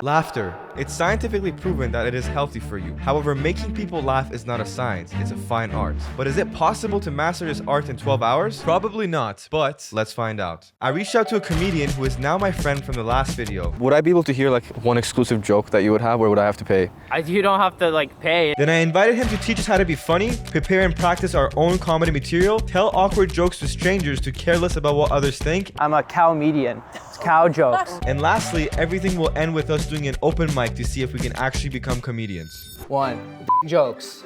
Laughter. It's scientifically proven that it is healthy for you. However, making people laugh is not a science, it's a fine art. But is it possible to master this art in 12 hours? Probably not, but let's find out. I reached out to a comedian who is now my friend from the last video. Would I be able to hear like one exclusive joke that you would have, or would I have to pay? You don't have to like pay. Then I invited him to teach us how to be funny, prepare and practice our own comedy material, tell awkward jokes to strangers to care less about what others think. I'm a cow-median. It's cow jokes. And lastly, everything will end with us doing an open mic to see if we can actually become comedians. 1. Jokes.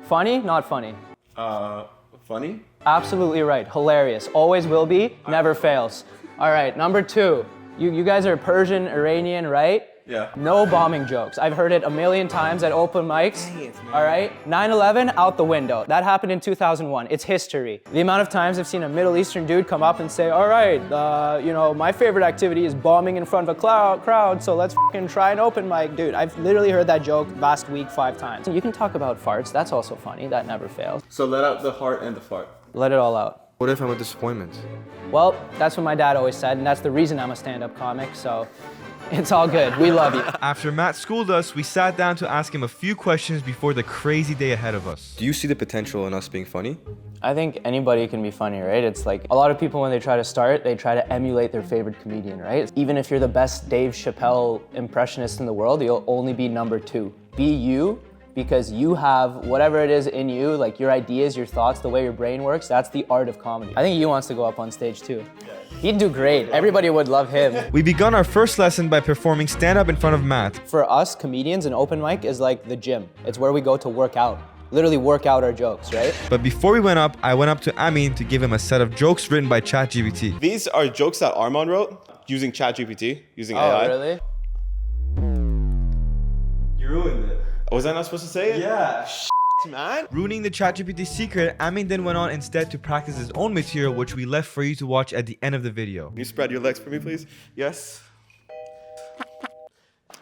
Funny? Not funny. Funny? Absolutely right. Hilarious. Always will be. Never fails. All right. Number 2. You guys are Persian, Iranian, right? Yeah. No bombing jokes. I've heard it a million times at open mics. All right. 9/11 out the window. That happened in 2001. It's history. The amount of times I've seen a Middle Eastern dude come up and say, all right, my favorite activity is bombing in front of a crowd, so let's fucking try an open mic. Dude, I've literally heard that joke last week 5 times. You can talk about farts. That's also funny. That never fails. So let out the heart and the fart. Let it all out. What if I'm a disappointment? Well, that's what my dad always said, and that's the reason I'm a stand-up comic, so it's all good. We love you. After Matt schooled us, we sat down to ask him a few questions before the crazy day ahead of us. Do you see the potential in us being funny? I think anybody can be funny, right? It's like a lot of people when they try to start, they try to emulate their favorite comedian, right? Even if you're the best Dave Chappelle impressionist in the world, you'll only be number 2. Be you, because you have whatever it is in you, like your ideas, your thoughts, the way your brain works, that's the art of comedy. I think he wants to go up on stage too. He'd do great. Everybody would love him. We begun our first lesson by performing stand-up in front of Matt. For us, comedians, an open mic is like the gym. It's where we go to work out. Literally work out our jokes, right? But before we went up, I went up to Amin to give him a set of jokes written by ChatGPT. These are jokes that Armand wrote using ChatGPT, using AI. Oh, really? You ruined it. Was I not supposed to say it? Yeah. Man. Ruining the ChatGPT secret, Amin then went on instead to practice his own material, which we left for you to watch at the end of the video. Can you spread your legs for me, please? Yes.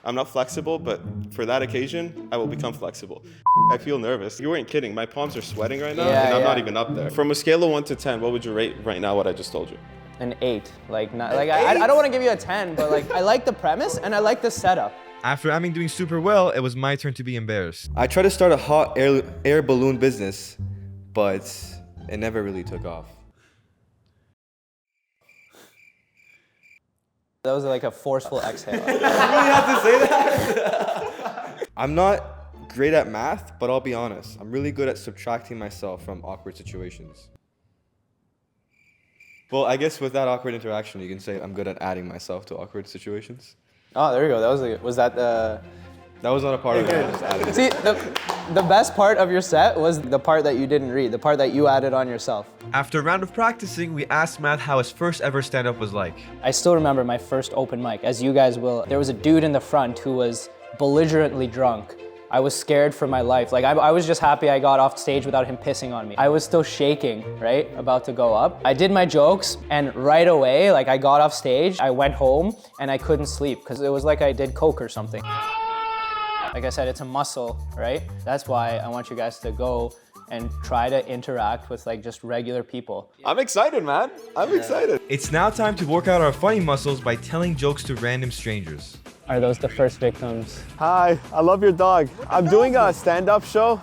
I'm not flexible, but for that occasion, I will become flexible. I feel nervous. You weren't kidding. My palms are sweating right now, and I'm not even up there. From a scale of 1 to 10, what would you rate right now what I just told you? An 8. I don't want to give you a 10, but like I like the premise and I like the setup. After Amin doing super well, it was my turn to be embarrassed. I tried to start a hot air balloon business, but it never really took off. That was like a forceful exhale. You really have to say that? I'm not great at math, but I'll be honest. I'm really good at subtracting myself from awkward situations. Well, I guess with that awkward interaction, you can say I'm good at adding myself to awkward situations. Oh, there you go. That was not a part of it. I just added it. See, the best part of your set was the part that you didn't read, the part that you added on yourself. After a round of practicing, we asked Matt how his first ever stand-up was like. I still remember my first open mic, as you guys will. There was a dude in the front who was belligerently drunk. I was scared for my life. Like I was just happy I got off stage without him pissing on me. I was still shaking, right? About to go up. I did my jokes and right away, like I got off stage, I went home and I couldn't sleep because it was like I did coke or something. Like I said, it's a muscle, right? That's why I want you guys to go and try to interact with like just regular people. I'm excited, man. I'm excited. It's now time to work out our funny muscles by telling jokes to random strangers. Are those the first victims? Hi, I love your dog. I'm doing a stand-up show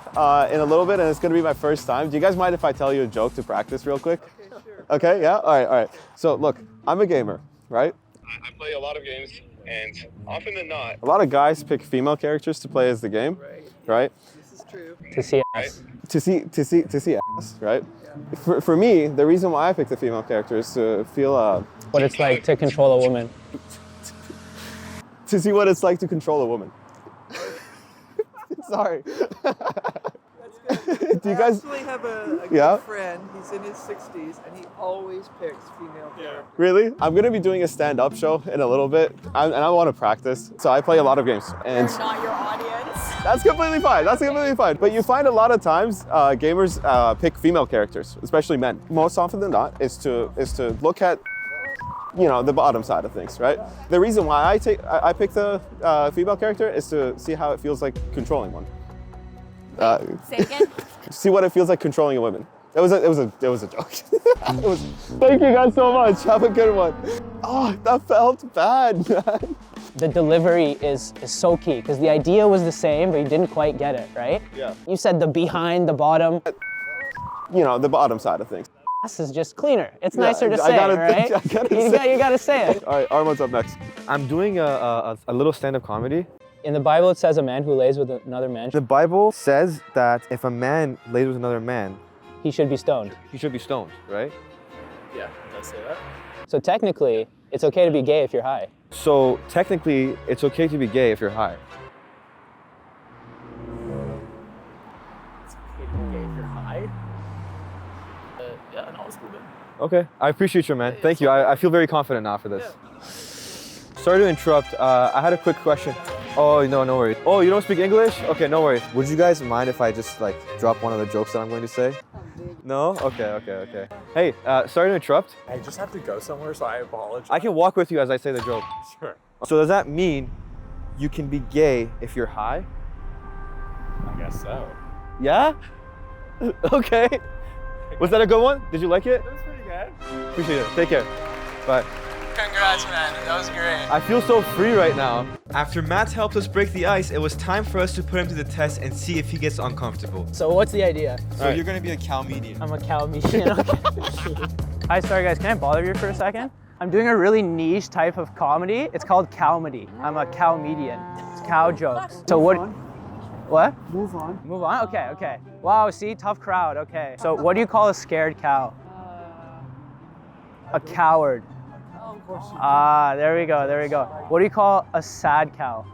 in a little bit, and it's gonna be my first time. Do you guys mind if I tell you a joke to practice real quick? Okay, sure. Okay, yeah? All right. So look, I'm a gamer, right? I play a lot of games, and often than not, a lot of guys pick female characters to play as the game, right? This is true. To see ass. To see ass, right? Yeah. For me, the reason why I picked the female character is to feel what it's like to control a woman. To see what it's like to control a woman. Sorry. That's good. Do you guys actually have a good friend. He's in his 60s, and he always picks female characters. Really? I'm gonna be doing a stand-up show in a little bit, and I want to practice. So I play a lot of games. And they're not your audience. That's completely fine. That's completely fine. But you find a lot of times gamers pick female characters, especially men. Most often than not, is to look at the bottom side of things, right? The reason why I pick the female character is to see how it feels like controlling one. Say again? See what it feels like controlling a woman. It was a joke. Thank you guys so much. Have a good one. Oh, that felt bad, man. The delivery is so key because the idea was the same, but you didn't quite get it, right? Yeah. You said the behind, the bottom. You know, the bottom side of things. This is just cleaner. It's Yeah, nicer to I say, gotta- right? I gotta You say. gotta say it. All right, Arman's up next. I'm doing a little stand-up comedy. In the Bible, it says a man who lays with another man, The Bible says that if a man lays with another man, he should be stoned. he should be stoned, right? Yeah, does say that? So technically, it's okay to be gay if you're high. So technically, it's okay to be gay if you're high. It's okay to be gay if you're high. Yeah, no, it's cool, man. Okay, I appreciate you, man. Thank you. I feel very confident now for this. Sorry to interrupt. I had a quick question. Oh, no worries. Oh, you don't speak English? Okay, no worries. Would you guys mind if I just like drop one of the jokes that I'm going to say? No? Okay. Hey, sorry to interrupt. I just have to go somewhere, so I apologize. I can walk with you as I say the joke. Sure. So does that mean you can be gay if you're high? I guess so. Yeah? Okay. Was that a good one? Did you like it? That was pretty good. Appreciate it. Take care. Bye. Congrats, man. That was great. I feel so free right now. After Matt helped us break the ice, it was time for us to put him to the test and see if he gets uncomfortable. So what's the idea? So you're gonna be a cow median. I'm a cow median. Okay. Hi, sorry guys, can I bother you for a second? I'm doing a really niche type of comedy. It's called cowmedy. I'm a cow median. It's cow jokes. So what? What? Move on. Move on? Okay. Wow, see, tough crowd, okay. So what do you call a scared cow? A coward. Ah, there we go. What do you call a sad cow?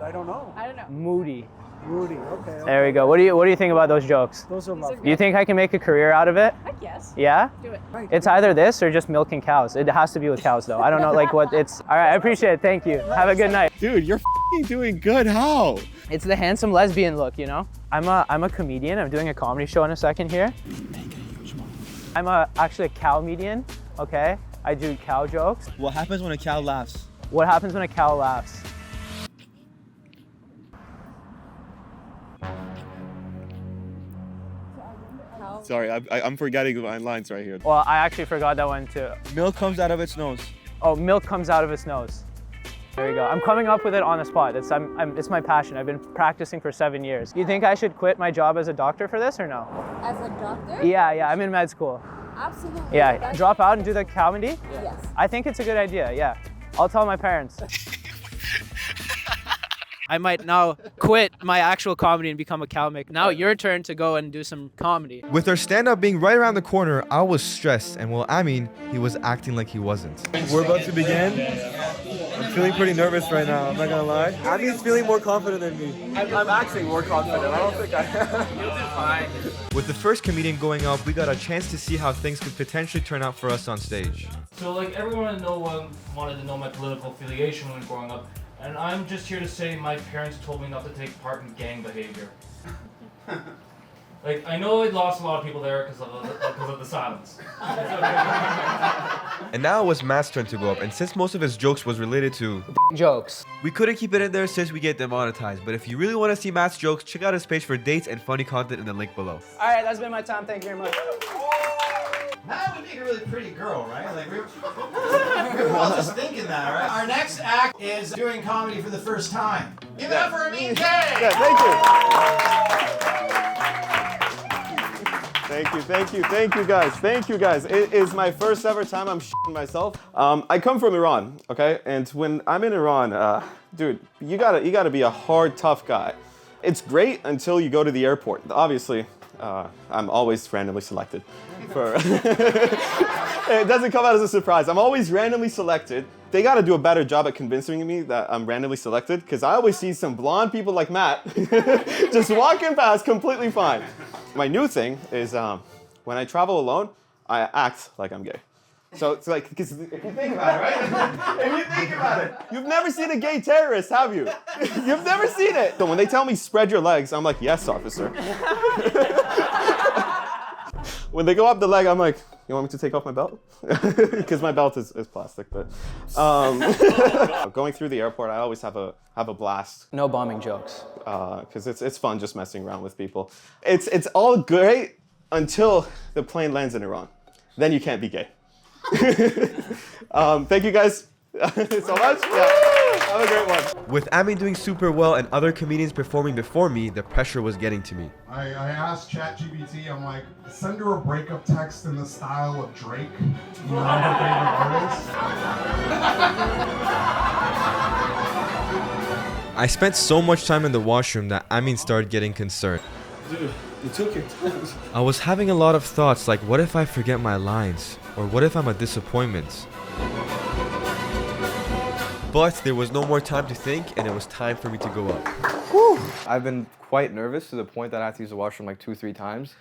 I don't know. I don't know. Moody. Rudy. Okay. There we go. What do you think about those jokes? Those are lovely. Do you think I can make a career out of it? Heck yes. Yeah? Do it. It's either this or just milking cows. It has to be with cows though. I don't know like what it's. All right, I appreciate it. Thank you. Have a good night. Dude, you're f***ing doing good. How? It's the handsome lesbian look, you know? I'm a comedian. I'm doing a comedy show in a second here. I'm actually a cow median, okay? I do cow jokes. What happens when a cow laughs? What happens when a cow laughs? Sorry, I'm forgetting my lines right here. Well, I actually forgot that one too. Milk comes out of its nose. Oh, milk comes out of its nose. There you go. I'm coming up with it on the spot. It's my passion. I've been practicing for 7 years. You think I should quit my job as a doctor for this or no? As a doctor? Yeah, I'm in med school. Absolutely. Yeah, That's- drop out and do the comedy? Yes. I think it's a good idea, yeah. I'll tell my parents. I might now quit my actual comedy and become a cow maker. Now your turn to go and do some comedy. With our stand-up being right around the corner, I was stressed, and well, I mean, he was acting like he wasn't. We're about to begin. I'm feeling pretty nervous right now, I'm not gonna lie. Amin's feeling more confident than me. I'm acting more confident. I don't think I am. With the first comedian going up, we got a chance to see how things could potentially turn out for us on stage. So like everyone in no one wanted to know my political affiliation when growing up, and I'm just here to say my parents told me not to take part in gang behavior. Like I know I lost a lot of people there because of the silence. And now it was Matt's turn to go up, and since most of his jokes was related to Jokes. we couldn't keep it in there since we get demonetized, but if you really want to see Matt's jokes, check out his page for dates and funny content in the link below. All right, that's been my time. Thank you very much. That would make a really pretty girl, right? Like we were all just thinking that, right? Our next act is doing comedy for the first time. Give it up for Amin K! Yeah, thank you, guys. It is my first ever time I'm shitting myself. I come from Iran, okay? And when I'm in Iran, dude, you gotta be a hard, tough guy. It's great until you go to the airport. Obviously, I'm always randomly selected. It doesn't come out as a surprise. I'm always randomly selected. They gotta do a better job at convincing me that I'm randomly selected, because I always see some blonde people like Matt just walking past completely fine. My new thing is when I travel alone, I act like I'm gay. So it's like, because if you think about it, right? If you think about it, you've never seen a gay terrorist, have you? You've never seen it. So when they tell me spread your legs, I'm like, yes, officer. When they go up the leg, I'm like, you want me to take off my belt? Because my belt is plastic. But going through the airport, I always have a blast. No bombing jokes. Because it's fun just messing around with people. It's all great until the plane lands in Iran. Then you can't be gay. Thank you guys so much. Yeah. Have a great one. With Amin doing super well and other comedians performing before me, the pressure was getting to me. I asked ChatGPT, I'm like, send her a breakup text in the style of Drake, you know, her favorite artist. I spent so much time in the washroom that Amin started getting concerned. Dude, you took your time. I was having a lot of thoughts like, what if I forget my lines? Or what if I'm a disappointment? But there was no more time to think, and it was time for me to go up. Whew. I've been quite nervous to the point that I have to use the washroom like 2-3 times.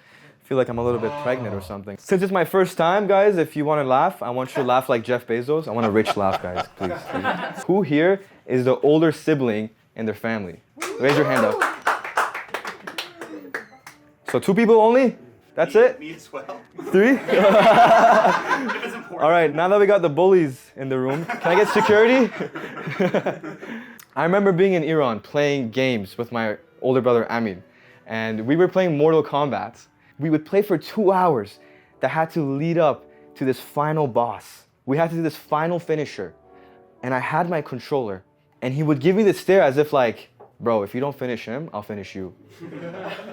I feel like I'm a little bit pregnant or something. Since it's my first time, guys, if you want to laugh, I want you to laugh like Jeff Bezos. I want a rich laugh, guys, please. Who here is the older sibling in their family? Raise your hand up. So 2 people only? That's it? Me as well. 3? If it's important. All right, now that we got the bullies in the room, can I get security? I remember being in Iran playing games with my older brother Amin, and we were playing Mortal Kombat. We would play for 2 hours that had to lead up to this final boss. We had to do this final finisher, and I had my controller, and he would give me the stare as if like, bro, if you don't finish him, I'll finish you.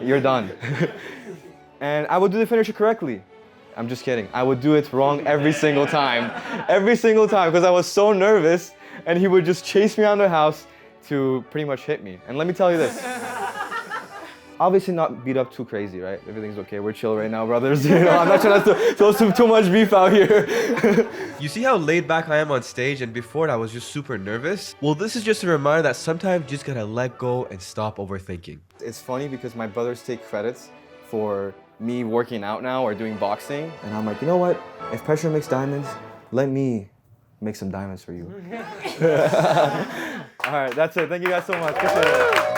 You're done. And I would do the finisher correctly. I'm just kidding. I would do it wrong every single time. Every single time, because I was so nervous, and he would just chase me around the house to pretty much hit me. And let me tell you this. Obviously not beat up too crazy, right? Everything's okay. We're chill right now, brothers. You know, I'm not trying to throw too much beef out here. You see how laid back I am on stage, and before that I was just super nervous? Well, this is just a reminder that sometimes you just gotta let go and stop overthinking. It's funny because my brothers take credits for me working out now or doing boxing, and I'm like, you know what? If pressure makes diamonds, let me make some diamonds for you. All right, that's it. Thank you guys so much. Appreciate it.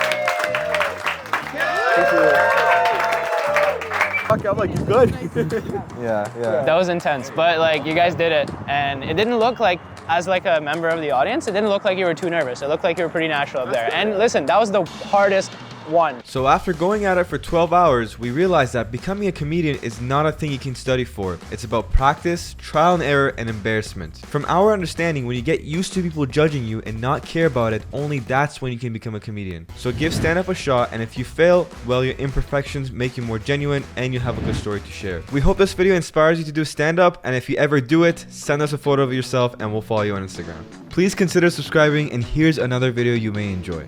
I'm like, you good? Yeah. That was intense, but like you guys did it, and it didn't look like, as like a member of the audience, it didn't look like you were too nervous. It looked like you were pretty natural up there. And listen, that was the hardest one. So after going at it for 12 hours, we realized that becoming a comedian is not a thing you can study for. It's about practice, trial and error, and embarrassment. From our understanding, when you get used to people judging you and not care about it, only that's when you can become a comedian. So give stand-up a shot, and if you fail, well, your imperfections make you more genuine and you'll have a good story to share. We hope this video inspires you to do stand-up, and if you ever do it, send us a photo of yourself and we'll follow you on Instagram. Please consider subscribing, and here's another video you may enjoy.